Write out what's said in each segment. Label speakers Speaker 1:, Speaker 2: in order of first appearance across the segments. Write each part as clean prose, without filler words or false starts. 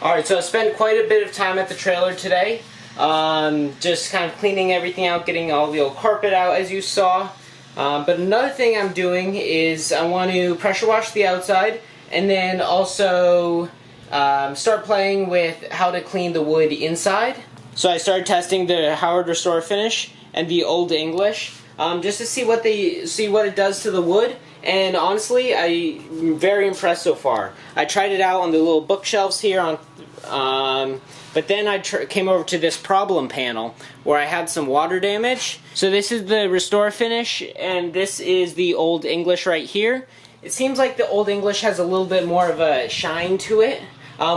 Speaker 1: Alright, so I spent quite a bit of time at the trailer today. Just kind of cleaning everything out, getting all the old carpet out as you saw. But another thing I'm doing is I want to pressure wash the outside and then also start playing with how to clean the wood inside. So I started testing the Howard Restore Finish and the Old English just to see what it does to the wood. And honestly, I'm very impressed so far. I tried it out on the little bookshelves here, but then I came over to this problem panel where I had some water damage. So this is the Restore Finish, and this is the Old English right here. It seems like the Old English has a little bit more of a shine to it,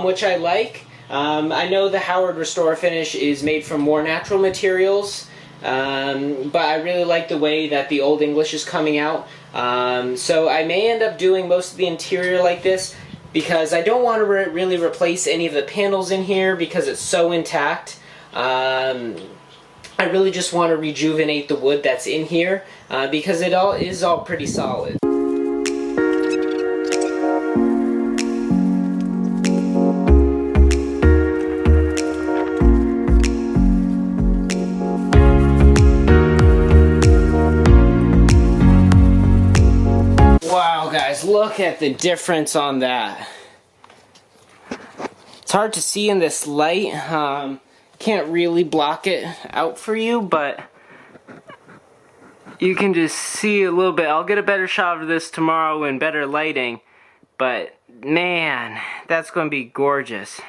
Speaker 1: which I like. I know the Howard Restore Finish is made from more natural materials, but I really like the way that the Old English is coming out. So I may end up doing most of the interior like this because I don't want to really replace any of the panels in here because it's so intact. I really just want to rejuvenate the wood that's in here because it is all pretty solid. Wow, guys, look at the difference on that. It's hard to see in this light. Can't really block it out for you, but you can just see a little bit. I'll get a better shot of this tomorrow in better lighting, but man, that's going to be gorgeous.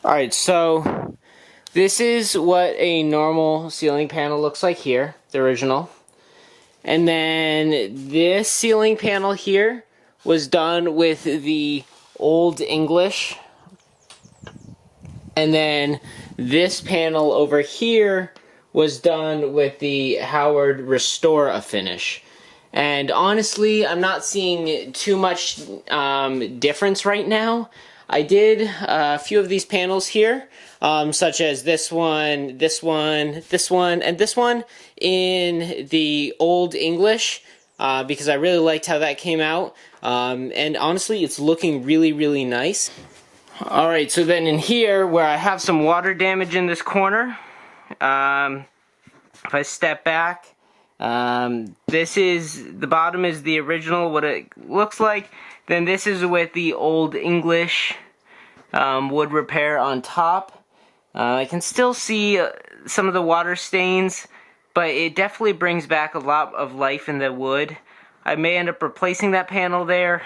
Speaker 1: Alright, so this is what a normal ceiling panel looks like here, the original. And then this ceiling panel here was done with the Old English. And then this panel over here was done with the Howard Restore Finish. And honestly, I'm not seeing too much difference right now. I did a few of these panels here, such as this one, this one, this one, and this one in the Old English, because I really liked how that came out. And honestly, it's looking really, really nice. Alright, so then in here, where I have some water damage in this corner, if I step back, this is, the bottom is the original, what it looks like. Then this is with the Old English wood repair on top. I can still see some of the water stains, but it definitely brings back a lot of life in the wood. I may end up replacing that panel there,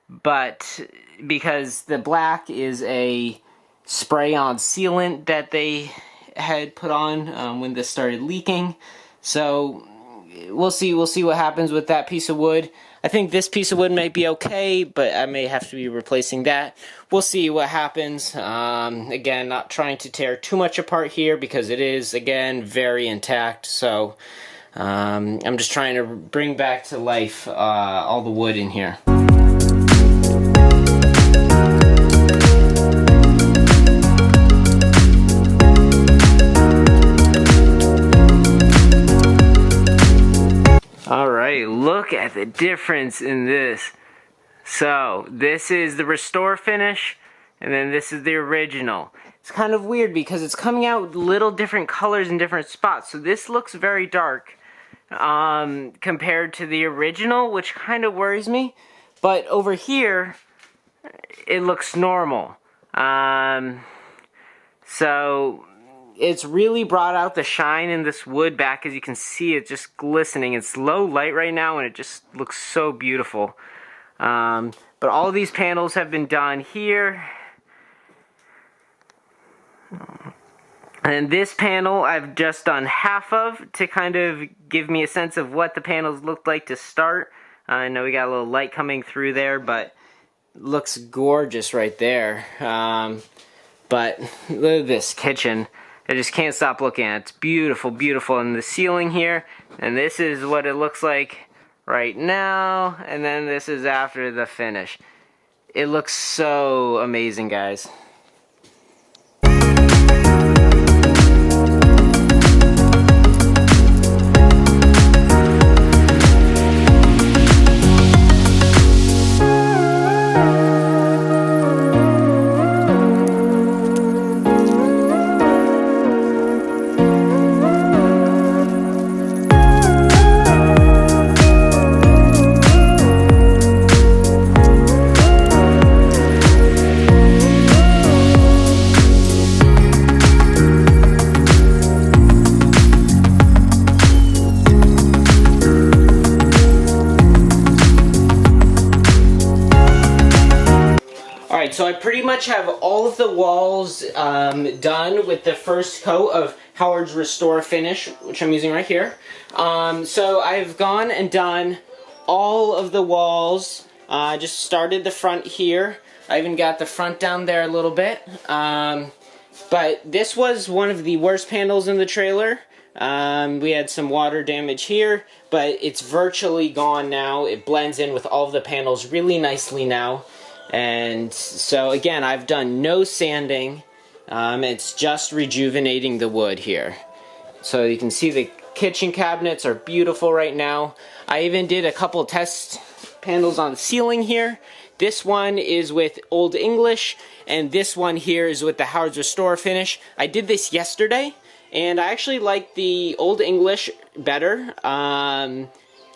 Speaker 1: but because the black is a spray-on sealant that they had put on when this started leaking. So we'll see what happens with that piece of wood. I think this piece of wood might be okay, but I may have to be replacing that. We'll see what happens. Again, not trying to tear too much apart here because it is, again, very intact. So I'm just trying to bring back to life all the wood in here. Alright, look at the difference in this. So, this is the Restore Finish, and then this is the original. It's kind of weird because it's coming out little different colors in different spots. So this looks very dark compared to the original, which kind of worries me. But over here, it looks normal. So it's really brought out the shine in this wood back. As you can see, it's just glistening. It's low light right now and it just looks so beautiful. But all of these panels have been done here. And this panel I've just done half of to kind of give me a sense of what the panels looked like to start. I know we got a little light coming through there, but looks gorgeous right there. But look at this kitchen. I just can't stop looking at it. It's beautiful, beautiful. And the ceiling here, and this is what it looks like right now, and then this is after the finish. It looks so amazing, guys. Alright, so I pretty much have all of the walls done with the first coat of Howard's Restore Finish, which I'm using right here. So I've gone and done all of the walls. Just started the front here. I even got the front down there a little bit. But this was one of the worst panels in the trailer. We had some water damage here, but it's virtually gone now. It blends in with all of the panels really nicely now. And so again, I've done no sanding. It's just rejuvenating the wood here. So you can see the kitchen cabinets are beautiful right now. I even did a couple test panels on the ceiling here. This one is with Old English, and this one here is with the Howard's Restore Finish. I did this yesterday, and I actually liked the Old English better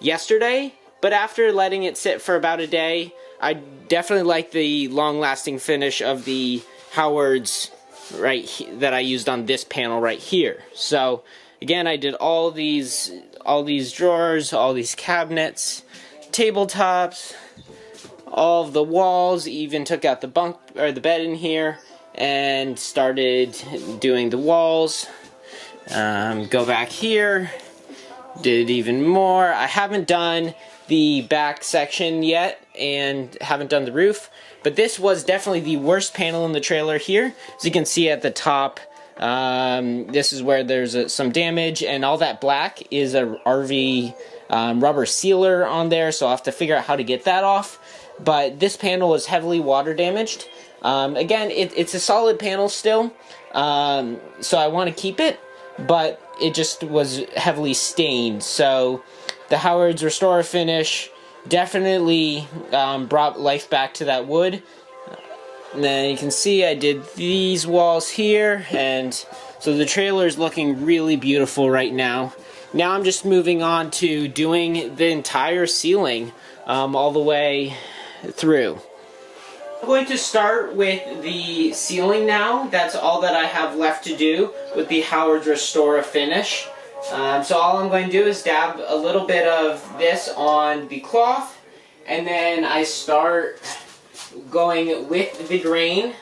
Speaker 1: yesterday, but after letting it sit for about a day, I definitely like the long-lasting finish of the Howard's that I used on this panel right here. So again, I did all these drawers, all these cabinets, tabletops, all of the walls. Even took out the bunk or the bed in here and started doing the walls. Go back here, did even more. I haven't done the back section yet and haven't done the roof, but this was definitely the worst panel in the trailer here. As you can see at the top, this is where there's some damage, and all that black is a RV rubber sealer on there, so I'll have to figure out how to get that off. But this panel is heavily water damaged. Again, it's a solid panel still, so I want to keep it, but it just was heavily stained. So the Howard's Restore Finish definitely brought life back to that wood. And then you can see I did these walls here, and so the trailer is looking really beautiful right now. Now I'm just moving on to doing the entire ceiling all the way through. I'm going to start with the ceiling now. That's all that I have left to do with the Howard's Restore Finish. So all I'm going to do is dab a little bit of this on the cloth, and then I start going with the grain.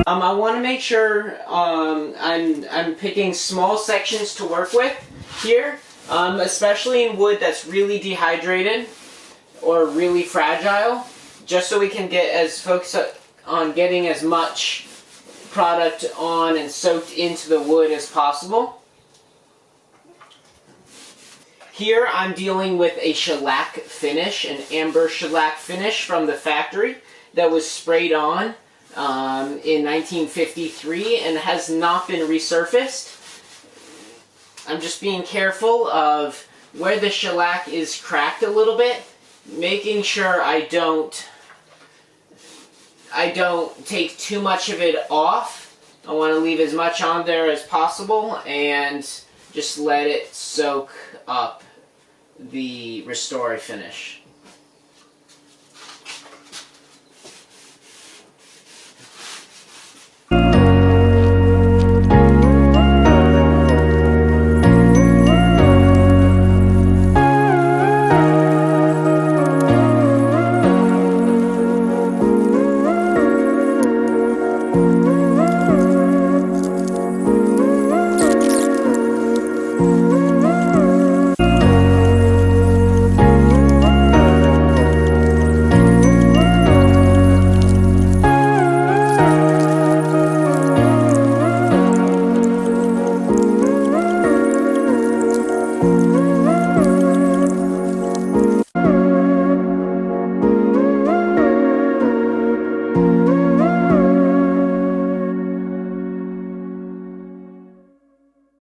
Speaker 1: I want to make sure I'm picking small sections to work with here, especially in wood that's really dehydrated or really fragile, just so we can get as focused on getting as much product on and soaked into the wood as possible. Here I'm dealing with a shellac finish, an amber shellac finish from the factory that was sprayed on in 1953 and has not been resurfaced. I'm just being careful of where the shellac is cracked a little bit, making sure I don't take too much of it off. I want to leave as much on there as possible and just let it soak up the Restore Finish.